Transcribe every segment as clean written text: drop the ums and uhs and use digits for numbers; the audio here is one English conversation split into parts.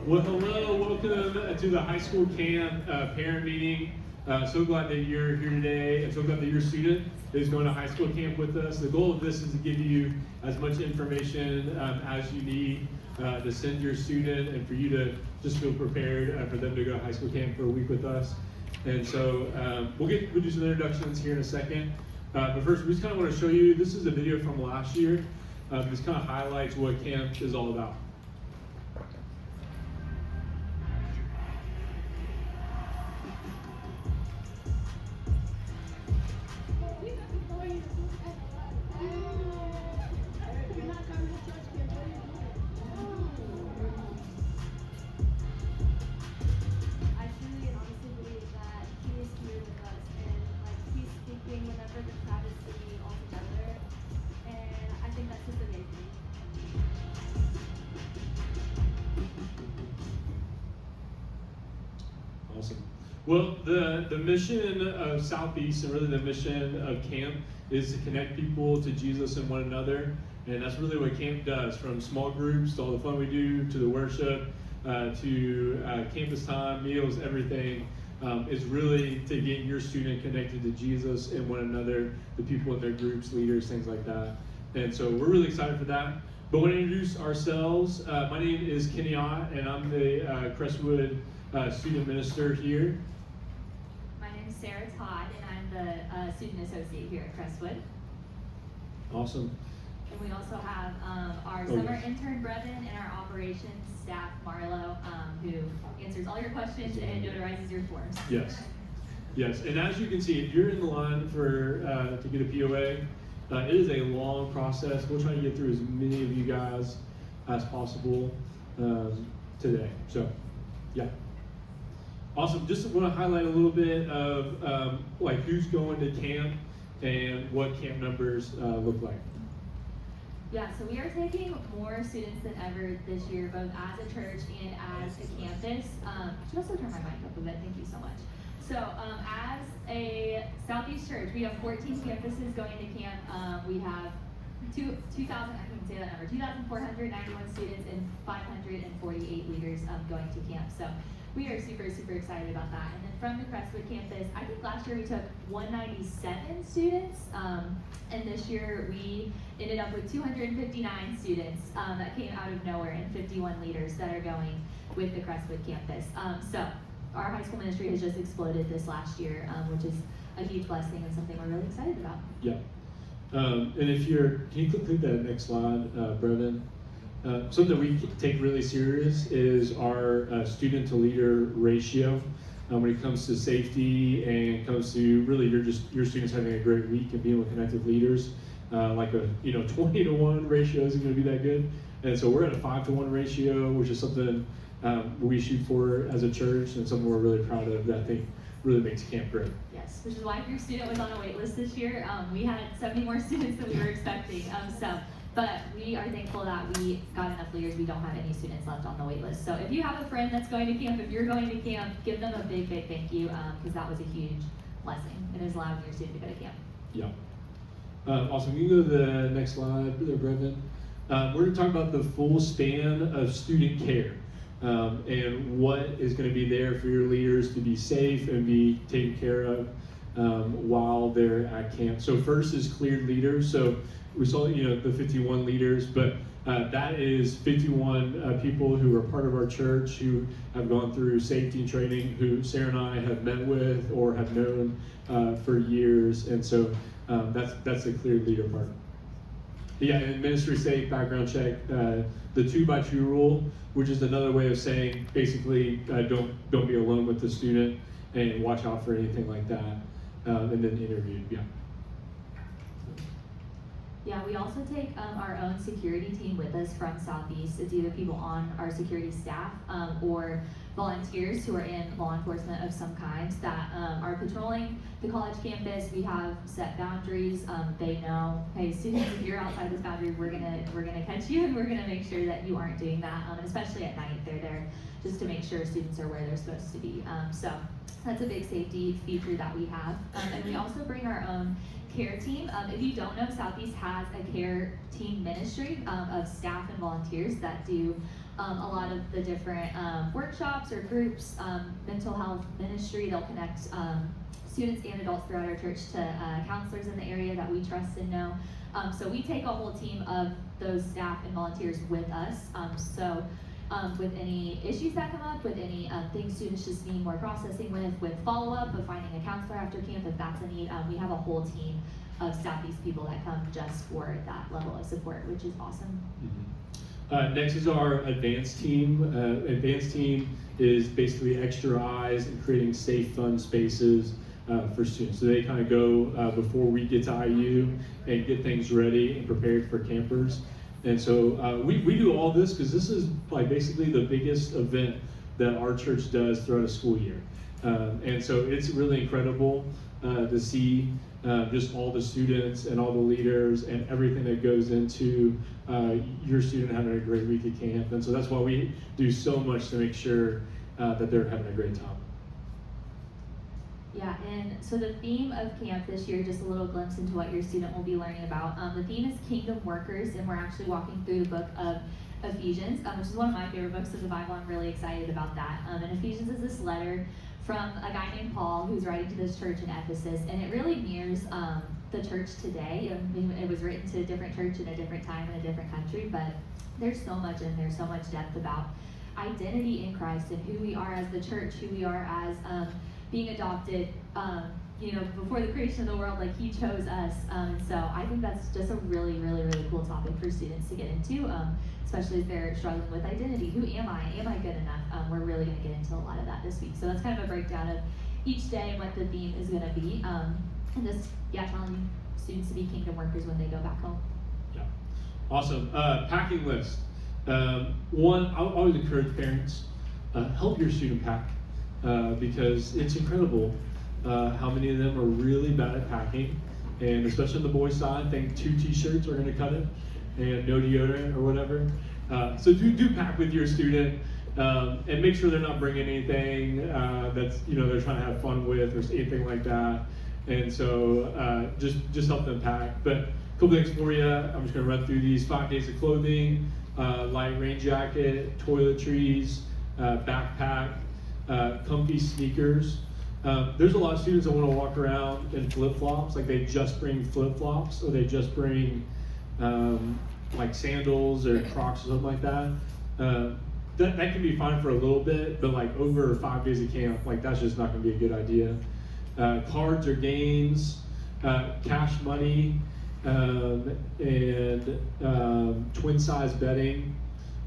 Well, hello, welcome to the high school camp parent meeting. So glad that you're here today, and so glad that your student is going to high school camp with us. The goal of this is to give you as much information as you need to send your student, and for you to just feel prepared for them to go to high school camp for a week with us. And so we'll do some introductions here in a second. But first, we just kind of want to show you, this is a video from last year. This kind of highlights what camp is all about. Awesome. Well, the mission of Southeast, and really the mission of camp, is to connect people to Jesus and one another. And that's really what camp does, from small groups to all the fun we do, to the worship, to campus time, meals, everything. Is really to get your student connected to Jesus and one another, the people in their groups, leaders, things like that. And so we're really excited for that. But I want to introduce ourselves. My name is Kenny Ott, and I'm the Crestwood student minister here. My name is Sarah Todd, and I'm the student associate here at Crestwood. Awesome. And we also have our summer intern Brevin and our operations staff Marlo, who answers all your questions and notarizes your forms. Yes. Yes, and as you can see, if you're in the line for to get a POA, it is a long process. We'll try to get through as many of you guys as possible today. So, yeah. Awesome. Just want to highlight a little bit of like who's going to camp and what camp numbers look like. Yeah, so we are taking more students than ever this year, both as a church and as a campus. Could you also turn my mic up a bit? Thank you so much. So as a Southeast church, we have 14 campuses going to camp. We have 2,491 students and 548 leaders going to camp. So we are super, super excited about that. And then from the Crestwood campus, I think last year we took 197 students. And this year we ended up with 259 students that came out of nowhere, and 51 leaders that are going with the Crestwood campus. So our high school ministry has just exploded this last year, which is a huge blessing and something we're really excited about. Yeah. And if can you click that next slide, Brevin? Something that we take really serious is our student to leader ratio when it comes to safety and comes to really your students having a great week and being with connected leaders. Like a 20-to-1 ratio isn't going to be that good, and so we're at a 5-to-1 ratio, which is something we shoot for as a church, and something we're really proud of that I think really makes camp great. Yes, which is why if your student was on a wait list this year, we had 70 more students than we were expecting. But we are thankful that we got enough leaders. We don't have any students left on the wait list. So if you have a friend that's going to camp, if you're going to camp, give them a big, big thank you, because that was a huge blessing. It is allowing your student to go to camp. Yeah. Awesome. You can go to the next slide, Brevin. We're going to talk about the full span of student care and what is going to be there for your leaders to be safe and be taken care of while they're at camp. So first is cleared leaders. So we saw the 51 leaders, but that is 51 people who are part of our church who have gone through safety training, who Sarah and I have met with or have known for years, and so that's the cleared leader part. Yeah, and ministry safe background check, the 2x2 rule, which is another way of saying basically don't be alone with the student and watch out for anything like that, and then interviewed. Yeah. Yeah, we also take our own security team with us from Southeast. It's either people on our security staff or volunteers who are in law enforcement of some kind that are patrolling the college campus. We have set boundaries. They know, hey, students, if you're outside this boundary, we're gonna catch you, and we're gonna make sure that you aren't doing that. And especially at night, they're there just to make sure students are where they're supposed to be. So That's a big safety feature that we have. And we also bring our own care team. If you don't know, Southeast has a care team ministry of staff and volunteers that do a lot of the different workshops or groups, mental health ministry. They'll connect students and adults throughout our church to counselors in the area that we trust and know. So we take a whole team of those staff and volunteers with us. With any issues that come up, with any things students just need more processing with follow-up, of finding a counselor after camp if that's a need, we have a whole team of Southeast people that come just for that level of support, which is awesome. Mm-hmm. Next is our advanced team. Advanced team is basically extra eyes and creating safe, fun spaces for students. So they kind of go before we get to IU and get things ready and prepared for campers. And so we do all this because this is like basically the biggest event that our church does throughout a school year. And so it's really incredible to see just all the students and all the leaders and everything that goes into your student having a great week at camp. And so that's why we do so much to make sure that they're having a great time. Yeah, and so the theme of camp this year, just a little glimpse into what your student will be learning about. The theme is Kingdom Workers, and we're actually walking through the book of Ephesians, which is one of my favorite books of the Bible. I'm really excited about that. And Ephesians is this letter from a guy named Paul who's writing to this church in Ephesus, and it really mirrors the church today. It was written to a different church in a different time in a different country, but there's so much in there, so much depth about identity in Christ and who we are as the church, who we are as being adopted, before the creation of the world, like he chose us. So I think that's just a really, really, really cool topic for students to get into, especially as they're struggling with identity. Who am I? Am I good enough? We're really going to get into a lot of that this week. So that's kind of a breakdown of each day and what the theme is going to be. And just, challenging students to be kingdom workers when they go back home. Yeah, awesome. Packing list. One, I always encourage parents, help your student pack. Because it's incredible how many of them are really bad at packing, and especially on the boys' side, I think 2 t-shirts are going to cut it, and no deodorant or whatever. So do pack with your student, and make sure they're not bringing anything that's they're trying to have fun with or anything like that. And so just help them pack. But a couple things for you. I'm just going to run through these: 5 days of clothing, light rain jacket, toiletries, backpack. Comfy sneakers. There's a lot of students that want to walk around in flip-flops, like they just bring flip-flops or they just bring like sandals or Crocs or something like that. That can be fine for a little bit, but like over 5 days of camp, like that's just not going to be a good idea. Cards or games, cash money, and twin-size bedding,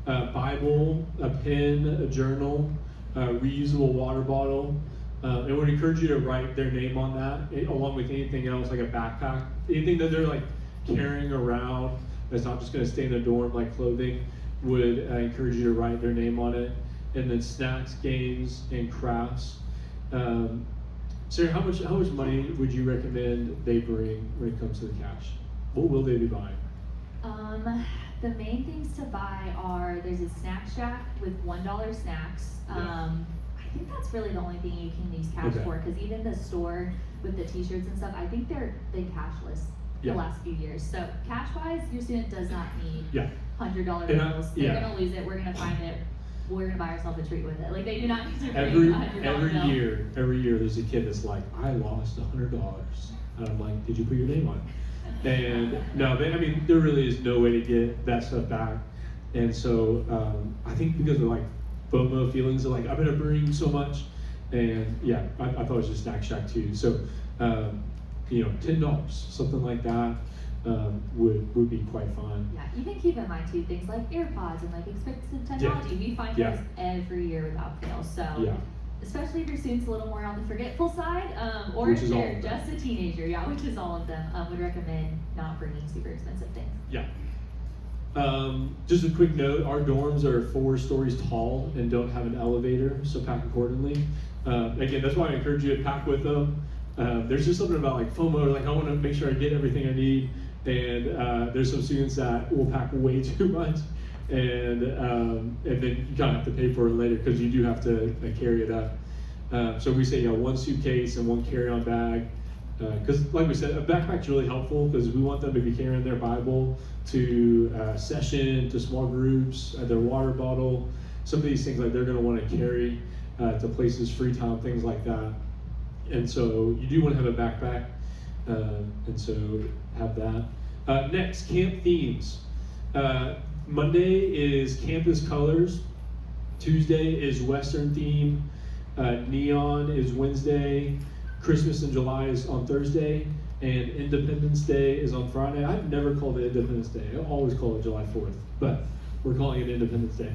Bible, a pen, a journal, reusable water bottle. I would encourage you to write their name on that, along with anything else, like a backpack, anything that they're like carrying around that's not just going to stay in the dorm, like clothing. Would encourage you to write their name on it. And then snacks, games, and crafts. Sarah, how much money would you recommend they bring when it comes to the cash? What will they be buying? The main things to buy are, there's a snack shack with $1 snacks. I think that's really the only thing you can use cash for, because even the store with the t-shirts and stuff, I think they're been cashless the last few years. So cash-wise, your student does not need $100 bills. They're gonna lose it, we're gonna find it, we're gonna buy ourselves a treat with it. Like, they do not need to bring $100 bill. Every year there's a kid that's like, I lost $100. And I'm like, did you put your name on it? And no, there really is no way to get that stuff back. And so I think because of like FOMO feelings of like, I better bring so much. And I thought it was just Snack Shack too. So, $10, something like that would be quite fun. Yeah, even keep in mind too, things like AirPods and like expensive technology. We find those every year without fail. So, especially if your student's a little more on the forgetful side, or if they're just a teenager, which is all of them, would recommend not bringing super expensive things. Yeah. Just a quick note, our dorms are 4 stories tall and don't have an elevator, so pack accordingly. Again, that's why I encourage you to pack with them. There's just something about like FOMO, like I want to make sure I get everything I need, and there's some students that will pack way too much, and then you kind of have to pay for it later because you do have to carry it up. So we say, one suitcase and one carry-on bag. Because like we said, a backpack's really helpful because we want them to be carrying their Bible to session, to small groups, their water bottle, some of these things like they're going to want to carry to places, free time, things like that. And so you do want to have a backpack, and so have that. Next, camp themes. Monday is campus colors. Tuesday is Western theme. Neon is Wednesday. Christmas in July is on Thursday, and Independence Day is on Friday. I've never called it Independence Day. I always call it July 4th, but we're calling it Independence Day.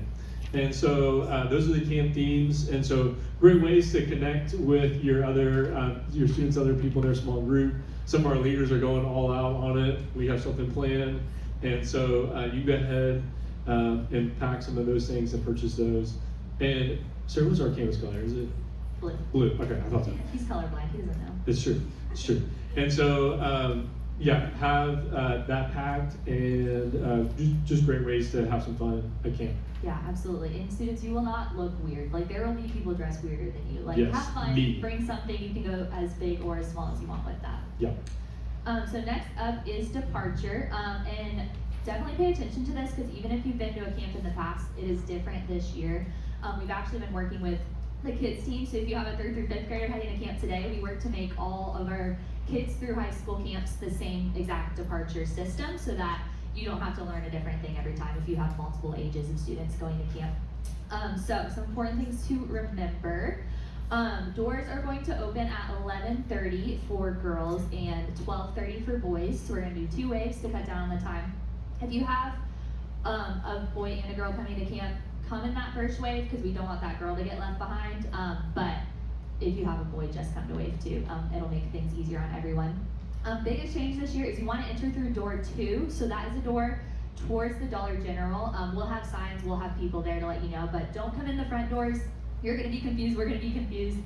And so those are the camp themes, and so great ways to connect with your students, other people in their small group. Some of our leaders are going all out on it. We have something planned, and so you go ahead and pack some of those things and purchase those. And so what's our campus color? Is it? Blue. Blue, okay, I thought so. He's colorblind, he doesn't know. It's true, it's true. And so, have that packed, and just great ways to have some fun at camp. Yeah, absolutely. And students, you will not look weird. Like, there will be people dressed weirder than you. Like, Yes, have fun, me. bring something. You can go as big or as small as you want with that. Yeah. So next up is departure. And definitely pay attention to this, because even if you've been to a camp in the past, it is different this year. We've actually been working with the kids team. So if you have a 3rd through 5th grader heading to camp today, we work to make all of our kids through high school camps the same exact departure system, so that you don't have to learn a different thing every time if you have multiple ages of students going to camp. So some important things to remember. Doors are going to open at 11:30 for girls and 12:30 for boys. So we're going to do 2 waves to cut down on the time. If you have a boy and a girl coming to camp, come in that first wave, because we don't want that girl to get left behind. But if you have a boy, just come to wave 2. It'll make things easier on everyone. Biggest change this year is you want to enter through door 2. So that is a door towards the Dollar General. We'll have signs, we'll have people there to let you know, but don't come in the front doors. You're going to be confused, we're going to be confused.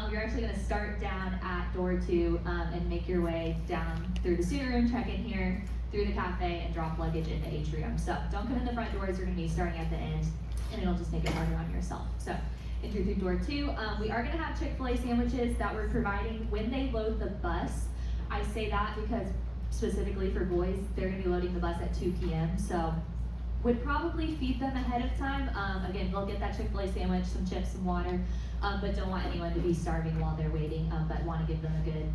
You're actually going to start down at door 2 and make your way down through the student room, check in here, through the cafe, and drop luggage in the atrium. So don't come in the front doors, you're going to be starting at the end, and it'll just make it harder on yourself. So enter through door 2. We are going to have Chick-fil-A sandwiches that we're providing when they load the bus. I say that because specifically for boys, they're going to be loading the bus at 2 p.m. So would probably feed them ahead of time. Again, they'll get that Chick-fil-A sandwich, some chips, some water, but don't want anyone to be starving while they're waiting, but want to give them a good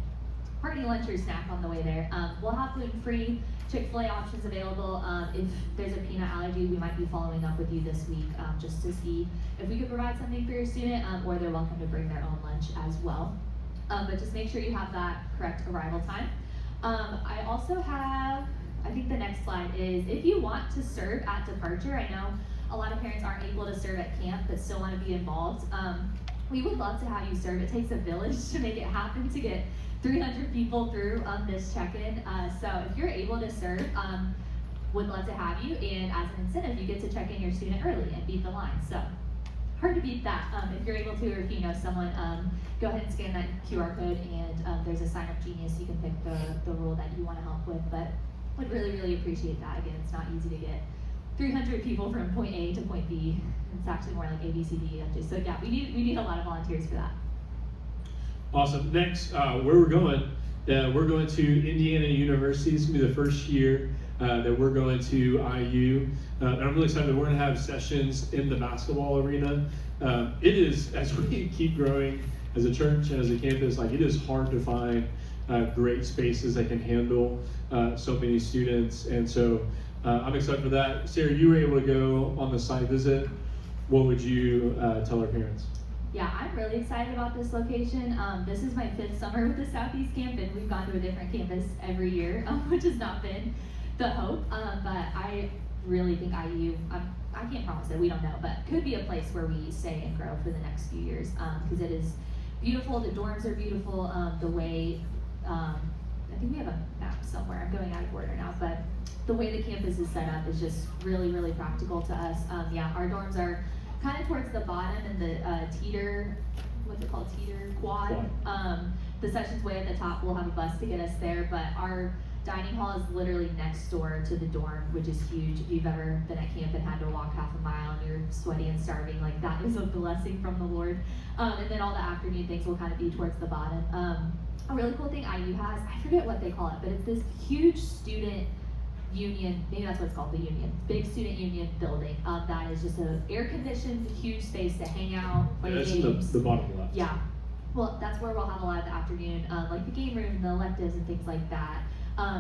hearty lunch or snack on the way there. We'll have gluten-free Chick-fil-A options available. If there's a peanut allergy, we might be following up with you this week just to see if we could provide something for your student, or they're welcome to bring their own lunch as well. But just make sure you have that correct arrival time. I also have, I think the next slide is, if you want to serve at departure, I know a lot of parents aren't able to serve at camp but still want to be involved. We would love to have you serve. It takes a village to make it happen, to get 300 people through this check-in. So if you're able to serve, would love to have you, and as an incentive, you get to check in your student early and beat the line. So hard to beat that. If you're able to, or if you know someone, go ahead and scan that QR code, and there's a sign up genius. You can pick the role that you want to help with, but would really, really appreciate that. Again, it's not easy to get 300 people from point A to point B. It's actually more like A, B, C, D, F, G. So yeah, we need a lot of volunteers for that. Awesome. Next, where we're going to Indiana University. It's going to be the first year that we're going to IU. And I'm really excited. We're going to have sessions in the basketball arena. It is, as we keep growing as a church and as a campus, like, it is hard to find great spaces that can handle so many students. And so I'm excited for that. Sarah, you were able to go on the site visit. What would you tell our parents? Yeah, I'm really excited about this location. This is my 5th summer with the Southeast Camp, and we've gone to a different campus every year, which has not been the hope. But I really think IU, I can't promise it, we don't know, but could be a place where we stay and grow for the next few years, because it is beautiful. The dorms are beautiful. The way, I think we have a map somewhere. I'm going out of order now, but the way the campus is set up is just really, really practical to us. Yeah, our dorms are kind of towards the bottom in the teeter, what's it called, teeter quad. The session's way at the top. We'll have a bus to get us there, but our Dining hall is literally next door to the dorm, which is huge. If you've ever been at camp and had to walk half a mile and you're sweaty and starving, like that is a blessing from the Lord. And then all the afternoon things will kind of be towards the bottom. A really cool thing IU has, I forget what they call it, but it's this huge student union, maybe that's what it's called, the union, big student union building. That is just a air-conditioned, huge space to hang out, play That's games. the bottom left. Yeah. Well, that's where we'll have a lot of the afternoon, like the game room, the electives, and things like that.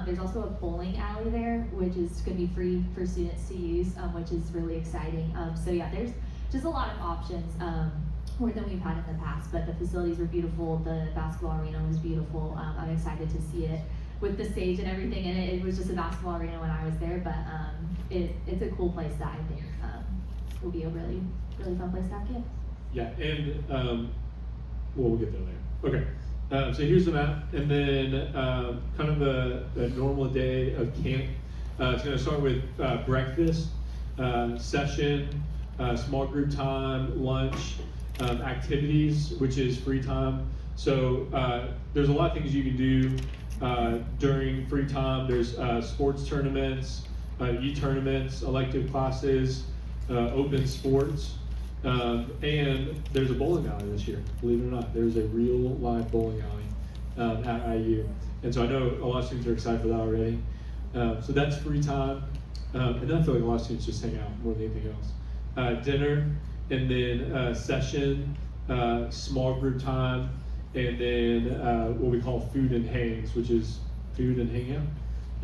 There's also a bowling alley there, which is going to be free for students to use, which is really exciting. So yeah, there's just a lot of options, more than we've had in the past. But the facilities were beautiful. The basketball arena was beautiful. I'm excited to see it with the stage and everything in it. It was just a basketball arena when I was there, but it's a cool place that I think will be a really, really fun place to have camp. Yeah, and we'll get there later. Okay. So here's the map, and then kind of a normal day of camp. It's going to start with breakfast, session, small group time, lunch, activities, which is free time. So there's a lot of things you can do during free time. There's sports tournaments, e-tournaments, elective classes, open sports. And there's a bowling alley this year, believe it or not. There's a real live bowling alley at IU. And so I know a lot of students are excited for that already. So that's free time. And then I feel like a lot of students just hang out more than anything else. Dinner, and then session, small group time, and then what we call food and hangs, which is food and hangout.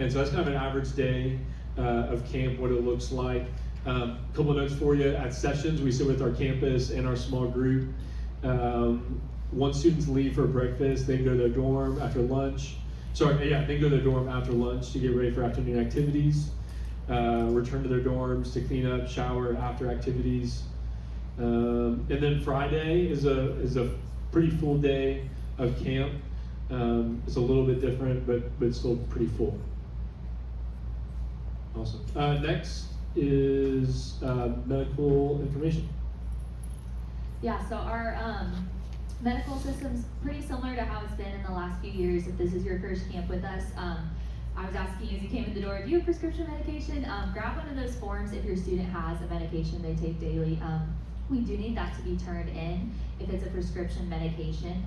And so that's kind of an average day of camp, what it looks like. Couple of notes for you. At sessions, we sit with our campus and our small group. Once students leave for breakfast, they go to their dorm after lunch. They go to their dorm after lunch to get ready for afternoon activities. Return to their dorms to clean up, shower after activities. And then Friday is a pretty full day of camp. It's a little bit different, but still pretty full. Awesome. Next is medical information. Yeah, so our medical system's pretty similar to how it's been in the last few years. If this is your first camp with us, I was asking as you came in the door, do you have prescription medication? Grab one of those forms if your student has a medication they take daily. We do need that to be turned in if it's a prescription medication.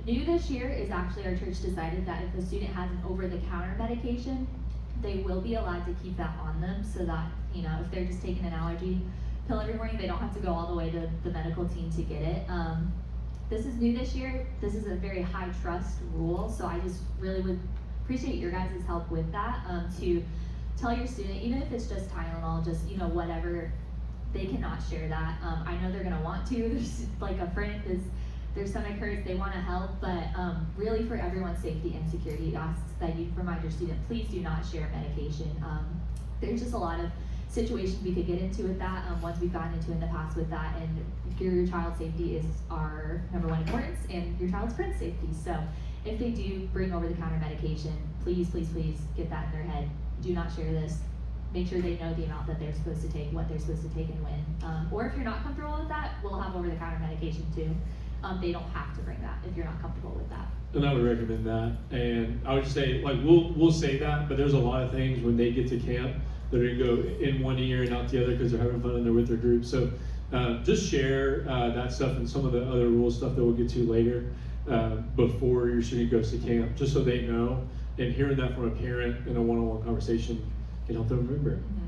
New this year is actually our church decided that if a student has an over-the-counter medication, they will be allowed to keep that on them so that, if they're just taking an allergy pill every morning, they don't have to go all the way to the medical team to get it. This is new this year. This is a very high trust rule, so I just really would appreciate your guys' help with that, to tell your student, even if it's just Tylenol, just, whatever, they cannot share that. I know they're gonna want to. There's like a friend their stomach hurts, they want to help, but really for everyone's safety and security, asks that you remind your student, please do not share medication. There's just a lot of situations we could get into with that, ones we've gotten into in the past with that, and your child's safety is our number one importance, and your child's friend's safety. So if they do bring over-the-counter medication, please, please, please get that in their head. Do not share this. Make sure they know the amount that they're supposed to take, what they're supposed to take, and when. Or if you're not comfortable with that, we'll have over-the-counter medication too. They don't have to bring that if you're not comfortable with that. And I would recommend that. And I would just say, we'll say that, but there's a lot of things when they get to camp that are gonna go in one ear and out the other because they're having fun and they're with their group. So just share that stuff and some of the other rule stuff that we'll get to later before your student goes to camp, just so they know. And hearing that from a parent in a one-on-one conversation can help them remember. Mm-hmm.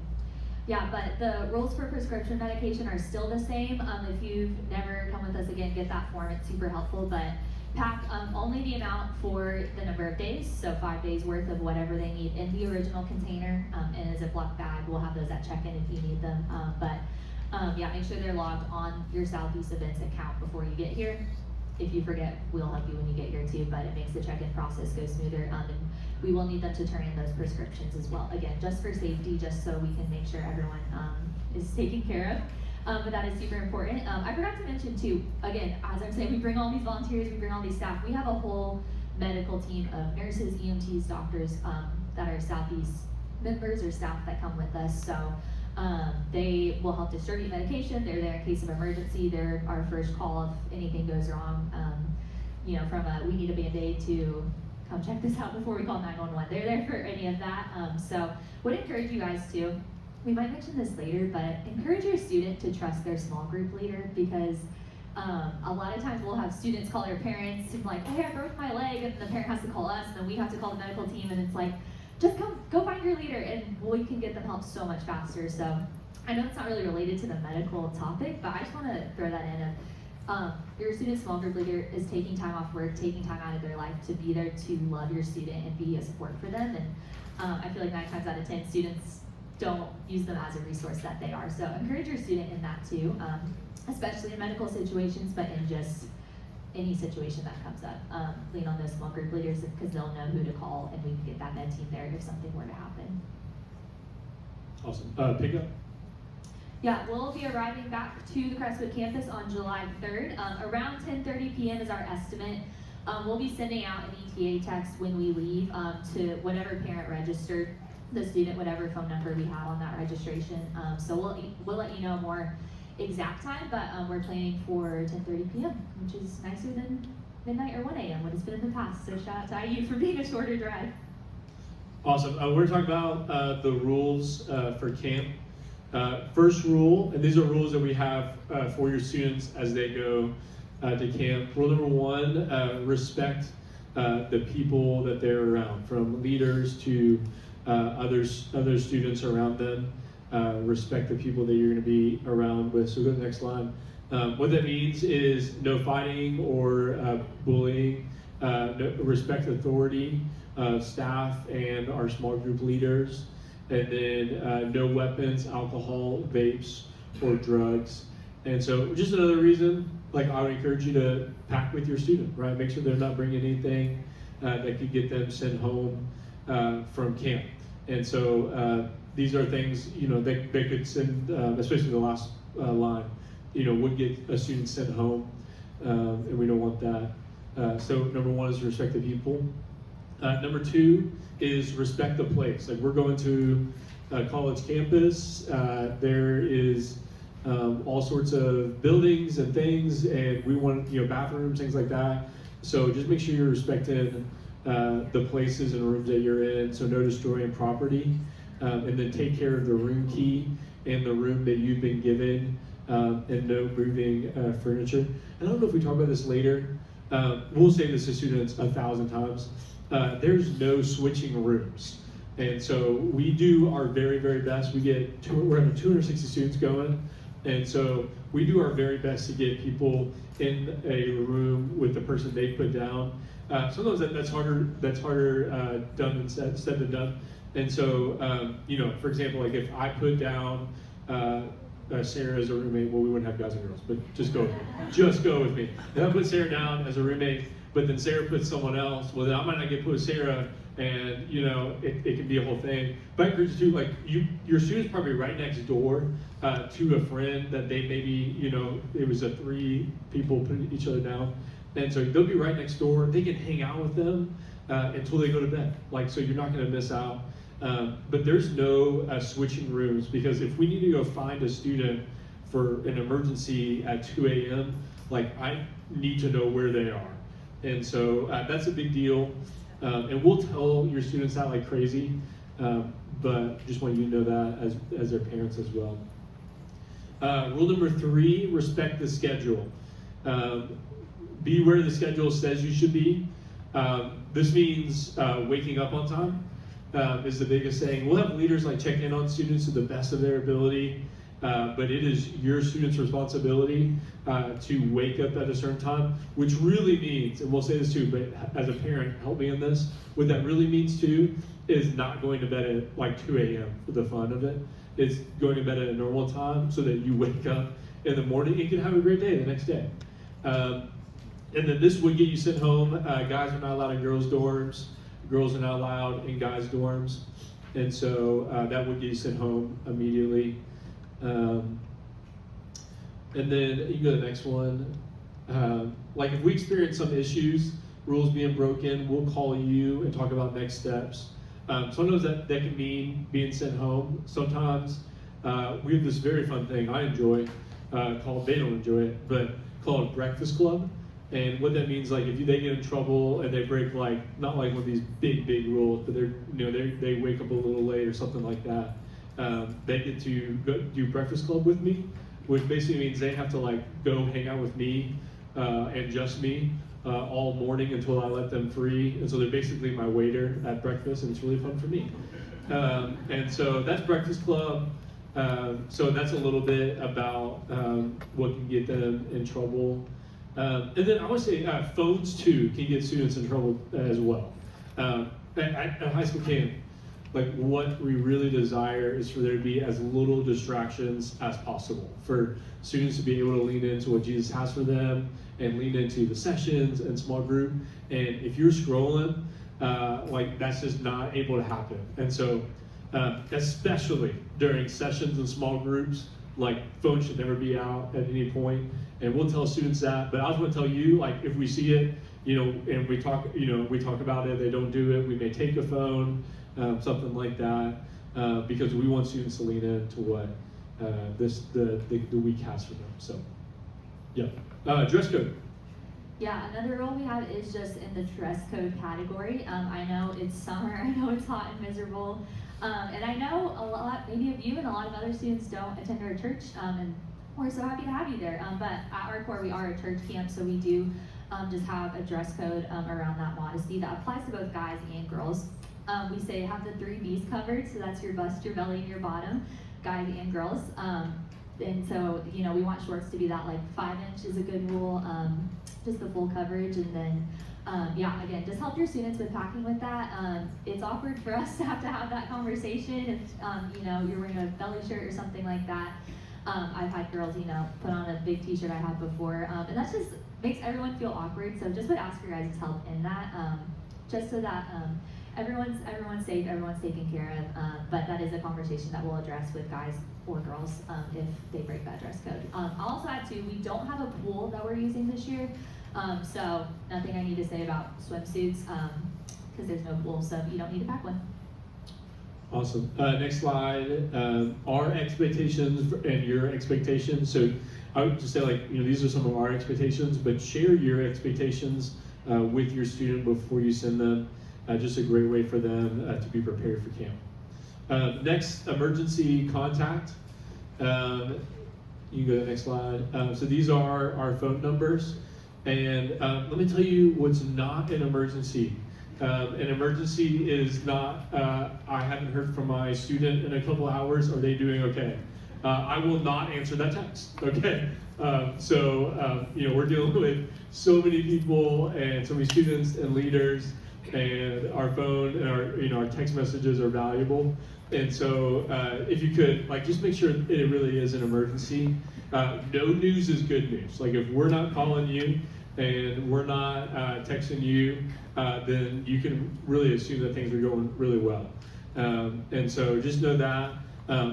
Yeah, but the rules for prescription medication are still the same. If you've never come with us again, get that form, it's super helpful, but pack only the amount for the number of days, so 5 days worth of whatever they need in the original container, in a Ziploc bag. We'll have those at check-in if you need them, yeah, make sure they're logged on your Southeast Events account before you get here. If you forget, we'll help you when you get here too, but it makes the check-in process go smoother, and we will need them to turn in those prescriptions as well. Again, just for safety, just so we can make sure everyone is taken care of. But that is super important. I forgot to mention too, again, as I'm saying, we bring all these volunteers, we bring all these staff. We have a whole medical team of nurses, EMTs, doctors that are Southeast members or staff that come with us. So they will help distribute medication. They're there in case of emergency. They're our first call if anything goes wrong. From we need a Band-Aid to come check this out before we call 911. They're there for any of that. So would encourage you guys to, we might mention this later, but encourage your student to trust their small group leader, because a lot of times we'll have students call their parents and like, hey, I broke my leg, and the parent has to call us, and then we have to call the medical team, and it's like, just go find your leader, and we can get them help so much faster. So I know it's not really related to the medical topic, but I just want to throw that in. Your student small group leader is taking time off work, taking time out of their life to be there to love your student and be a support for them. And I feel like 9 times out of 10 students don't use them as a resource that they are. So encourage your student in that too, especially in medical situations, but in just any situation that comes up. Lean on those small group leaders because they'll know who to call, and we can get that med team there if something were to happen. Awesome. Pick up. Yeah, we'll be arriving back to the Crestwood campus on July 3rd. Around 10:30 p.m. is our estimate. We'll be sending out an ETA text when we leave to whatever parent registered the student, whatever phone number we have on that registration. So we'll let you know more exact time, but we're planning for 10:30 p.m., which is nicer than midnight or 1 a.m. what it's been in the past. So shout out to IU for being a shorter drive. Awesome. We're talking about the rules for camp. First rule, and these are rules that we have for your students as they go to camp. Rule number 1, respect the people that they're around, from leaders to other students around them. Respect the people that you're going to be around with. So go to the next slide. What that means is no fighting or bullying. Respect authority of staff and our small group leaders. And then no weapons, alcohol, vapes, or drugs. And so just another reason, like I would encourage you to pack with your student, right? Make sure they're not bringing anything that could get them sent home from camp. And so these are things, they could send, especially the last line, would get a student sent home, and we don't want that. So number 1 is respect the people. Number 2 is respect the place. Like, we're going to a college campus. There is all sorts of buildings and things, and we want bathrooms, things like that. So just make sure you're respecting the places and rooms that you're in. So no destroying property, and then take care of the room key and the room that you've been given, and no moving furniture. And I don't know if we talk about this later. We'll say this to students 1,000 times. There's no switching rooms. And so we do our very, very best. We're having 260 students going. And so we do our very best to get people in a room with the person they put down. Sometimes that's harder done than said than done. And so, for example, like if I put down Sarah as a roommate, well, we wouldn't have guys and girls, but just go with me. If I put Sarah down as a roommate, but then Sarah puts someone else, well, then I might not get put with Sarah, and it can be a whole thing. But I encourage you to, like, your student's probably right next door to a friend that they maybe, it was 3 people putting each other down, and so they'll be right next door. They can hang out with them until they go to bed. Like, so you're not going to miss out. But there's no switching rooms, because if we need to go find a student for an emergency at 2 a.m., like, I need to know where they are. And so that's a big deal. And we'll tell your students that like crazy, but just want you to know that as their parents as well. Rule number 3, respect the schedule. Be where the schedule says you should be. This means waking up on time is the biggest thing. We'll have leaders like check in on students to the best of their ability, but it is your student's responsibility to wake up at a certain time, which really means, and we'll say this too, but as a parent, help me in this, what that really means too is not going to bed at like 2 a.m. for the fun of it. It's going to bed at a normal time so that you wake up in the morning and can have a great day the next day. And then this would get you sent home. Guys are not allowed in girls' dorms. Girls are not allowed in guys' dorms. And so that would get you sent home immediately. And then you can go to the next one. Like if we experience some issues, rules being broken, we'll call you and talk about next steps. Sometimes that can mean being sent home. Sometimes we have this very fun thing I enjoy called, they don't enjoy it, but called Breakfast Club. And what that means, like, if they get in trouble and they break, like, not like one of these big rules, but they wake up a little late or something like that, they get to go do breakfast club with me, which basically means they have to, like, go hang out with me and just me all morning until I let them free. And so they're basically my waiter at breakfast, and it's really fun for me. And so that's breakfast club. So that's a little bit about what can get them in trouble. And then I would say phones too can get students in trouble as well. At high school camp, like, what we really desire is for there to be as little distractions as possible, for students to be able to lean into what Jesus has for them and lean into the sessions and small group. And if you're scrolling, like, that's just not able to happen. And so especially during sessions and small groups, like, phones should never be out at any point. And we'll tell students that, but I also want to tell you, like, if we see it, and we talk about it, they don't do it, we may take a phone, something like that, because we want students to lean into what the week has for them. So, yeah. Dress code. Yeah, another rule we have is just in the dress code category. I know it's summer, I know it's hot and miserable, and I know maybe of you and a lot of other students don't attend our church, and we're so happy to have you there. But at our core, we are a church camp, so we do just have a dress code around that modesty that applies to both guys and girls. We say have the 3 B's covered, so that's your bust, your belly, and your bottom, guys and girls. And so, we want shorts to be that, like, 5-inch is a good rule, just the full coverage. And then, again, just help your students with packing with that. It's awkward for us to have that conversation if, you're wearing a belly shirt or something like that. I've had girls, put on a big t-shirt I had before, and that just makes everyone feel awkward. So just would ask your guys' help in that, just so that everyone's safe, everyone's taken care of. But that is a conversation that we'll address with guys or girls if they break that dress code. I'll also add too, we don't have a pool that we're using this year, so nothing I need to say about swimsuits because there's no pool, so you don't need to pack one. Awesome. Next slide. Our expectations and your expectations. So I would just say, like, these are some of our expectations, but share your expectations with your student before you send them. Just a great way for them to be prepared for camp. Next, emergency contact. You can go to the next slide. So these are our phone numbers. And let me tell you what's not an emergency. An emergency is not, I haven't heard from my student in a couple hours, are they doing okay? I will not answer that text, okay? We're dealing with so many people and so many students and leaders, and our phone and our text messages are valuable. And so if you could, like, just make sure it really is an emergency. No news is good news. Like, if we're not calling you and we're not texting you, then you can really assume that things are going really well. And so just know that.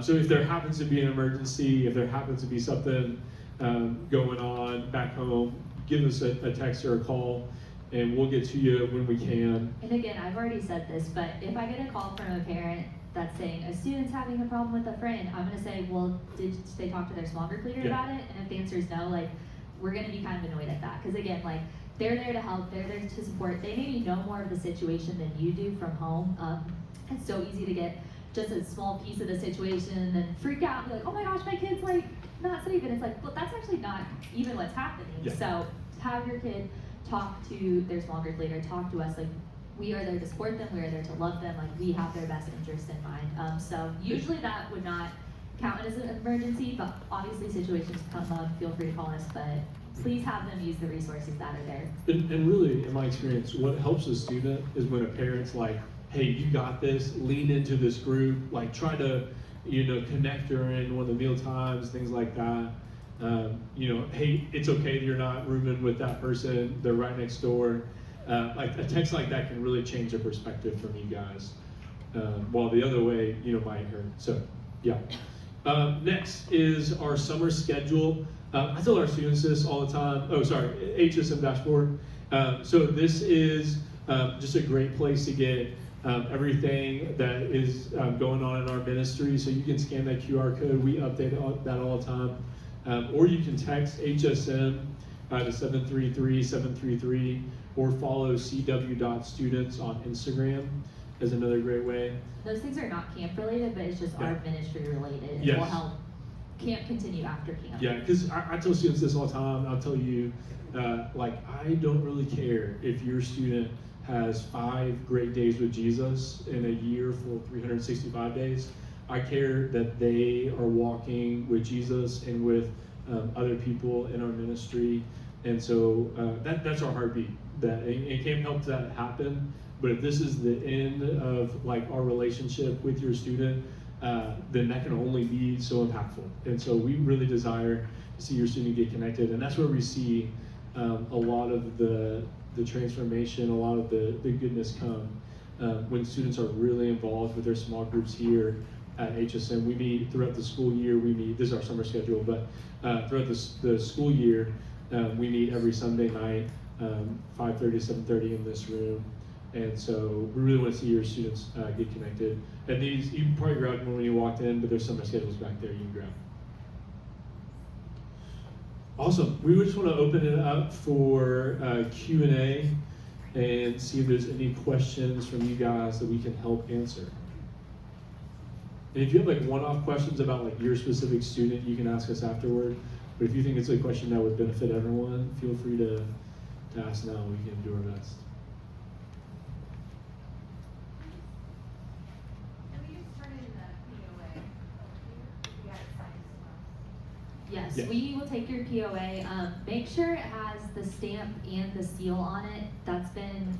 So if there happens to be an emergency, if there happens to be something going on back home, give us a text or a call, and we'll get to you when we can. And again, I've already said this, but if I get a call from a parent that's saying a student's having a problem with a friend, I'm going to say, well, did they talk to their small group leader about it? And if the answer is no, like, we're going to be kind of annoyed at that. Because again, like, they're there to help, they're there to support. They maybe know more of the situation than you do from home. It's so easy to get just a small piece of the situation and then freak out and be like, oh my gosh, my kid's, like, not safe. And it's like, well, that's actually not even what's happening. Yeah. So have your kid talk to their small group leader, talk to us. Like, we are there to support them, we are there to love them, like, we have their best interest in mind. So usually that would not count as an emergency, but obviously situations come up, feel free to call us, but please have them use the resources that are there. And really, in my experience, what helps a student is when a parent's like, hey, you got this, lean into this group, like, try to, connect during one of the meal times, things like that. Hey, it's okay that you're not rooming with that person, they're right next door. Like, a text like that can really change the perspective from you guys. While the other way, might hurt. So, yeah. Next is our summer schedule. I tell our students this all the time. HSM dashboard. So this is just a great place to get everything that is going on in our ministry. So you can scan that QR code. We update that all the time. Or you can text HSM to 733-733, or follow cw.students on Instagram is another great way. Those things are not camp related, but it's just Yeah. our ministry related. It Yes. will help camp continue after camp. Yeah, because I tell students this all the time. I'll tell you, like, I don't really care if your student has 5 great days with Jesus in a year for 365 days. I care that they are walking with Jesus and with other people in our ministry. And so that's our heartbeat. That it can't help that happen. But if this is the end of like our relationship with your student, then that can only be so impactful. And so we really desire to see your student get connected, and that's where we see a lot of the transformation, a lot of the goodness come when students are really involved with their small groups here at HSM. We meet throughout the school year. We meet, this is our summer schedule, but throughout the school year, we meet every Sunday night, 5:30, 7:30 in this room. And so we really want to see your students get connected. And these, you can probably grab one when you walked in, but there's summer schedules back there you can grab. Awesome. We just want to open it up for Q&A and see if there's any questions from you guys that we can help answer. And if you have like one-off questions about like your specific student, you can ask us afterward. But if you think it's a question that would benefit everyone, feel free to ask now. We can do our best. Yes, Yeah. we will take your POA. Make sure it has the stamp and the seal on it. That's been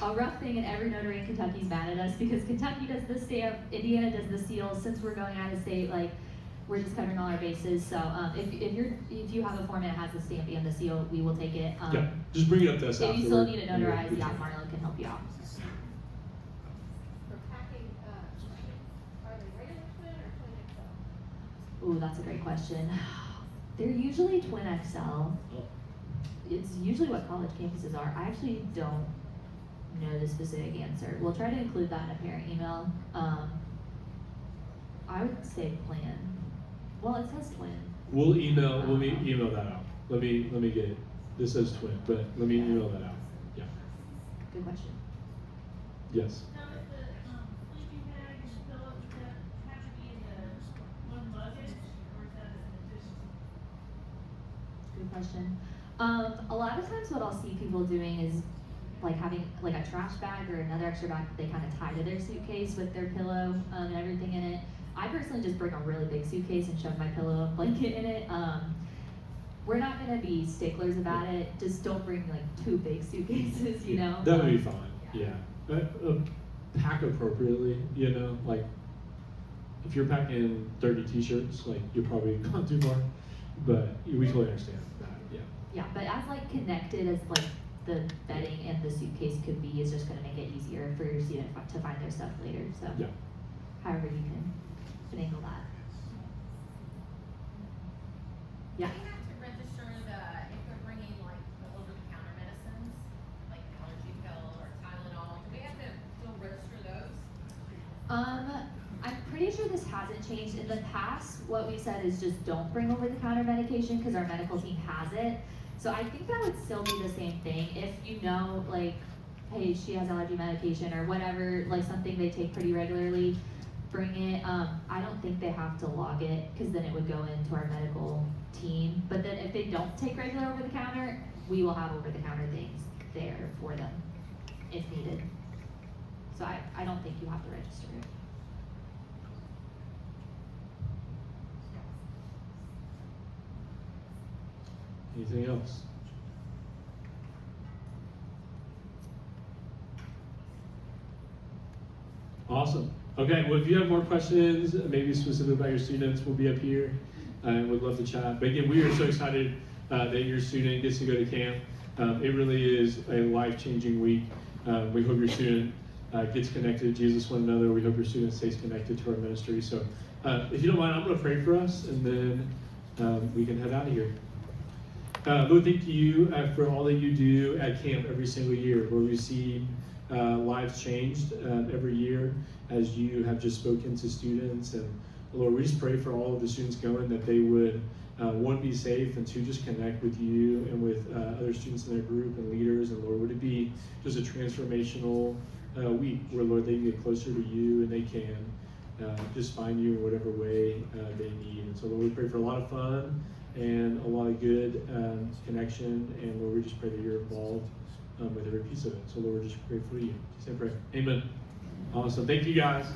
a rough thing, and every notary in Kentucky's mad at us because Kentucky does the stamp, Indiana does the seal. Since we're going out of state, like we're just covering all our bases. So if you have a form that has the stamp and the seal, we will take it. Yeah, just bring it up to us If you afterward. still need it notarized, yeah, Marlon can help you out. For packing, are they regular twin or twin XL? Ooh, that's a great question. They're usually twin XL. It's usually what college campuses are. I actually don't know the specific answer. We'll try to include that in a parent email. I would say plan. Well, it says twin. We'll email that out. Let me get it. This says twin, but let me email that out. Yeah. Good question. Yes. Now, is the sleeping bag and the pillow, does that have to be in the one luggage, or is that an addition? Good question. A lot of times what I'll see people doing is like having like a trash bag or another extra bag that they kind of tie to their suitcase with their pillow and everything in it. I personally just bring a really big suitcase and shove my pillow and blanket in it. We're not gonna be sticklers about it. Just don't bring like 2 big suitcases, you know? That would be fine. Yeah. Pack appropriately, you know, like if you're packing 30 t-shirts, like you're probably gone too far, but we totally understand that. Yeah. Yeah, but as like connected as like the bedding and the suitcase could be is just gonna make it easier for your student to find their stuff later, so. Yeah. However you can finagle that. Yeah. Do we have to register if they're bringing like the over-the-counter medicines, like allergy pill or Tylenol? Do we have to still register those? I'm pretty sure this hasn't changed. In the past, what we said is just don't bring over-the-counter medication because our medical team has it. So I think that would still be the same thing. If you know, like, hey, she has allergy medication or whatever, like something they take pretty regularly, bring it. I don't think they have to log it because then it would go into our medical team. But then if they don't take regular over-the-counter, we will have over-the-counter things there for them if needed. So I don't think you have to register it. Anything else? Awesome. Okay, well, if you have more questions, maybe specific about your students, we'll be up here and we'd love to chat. But again, we are so excited that your student gets to go to camp. It really is a life-changing week. We hope your student gets connected to Jesus, one another. We hope your student stays connected to our ministry. So if you don't mind, I'm going to pray for us and then we can head out of here. Lord, thank you for all that you do at camp every single year, where we see lives changed every year as you have just spoken to students and Lord, we just pray for all of the students going that they would, one, be safe, and two, just connect with you and with other students in their group and leaders. And Lord, would it be just a transformational week where, Lord, they can get closer to you and they can just find you in whatever way they need. And so, Lord, we pray for a lot of fun and a lot of good connection. And Lord, we just pray that you're involved with every piece of it. So, Lord, we're just grateful to you. Just say prayer. Amen. Awesome. Thank you, guys.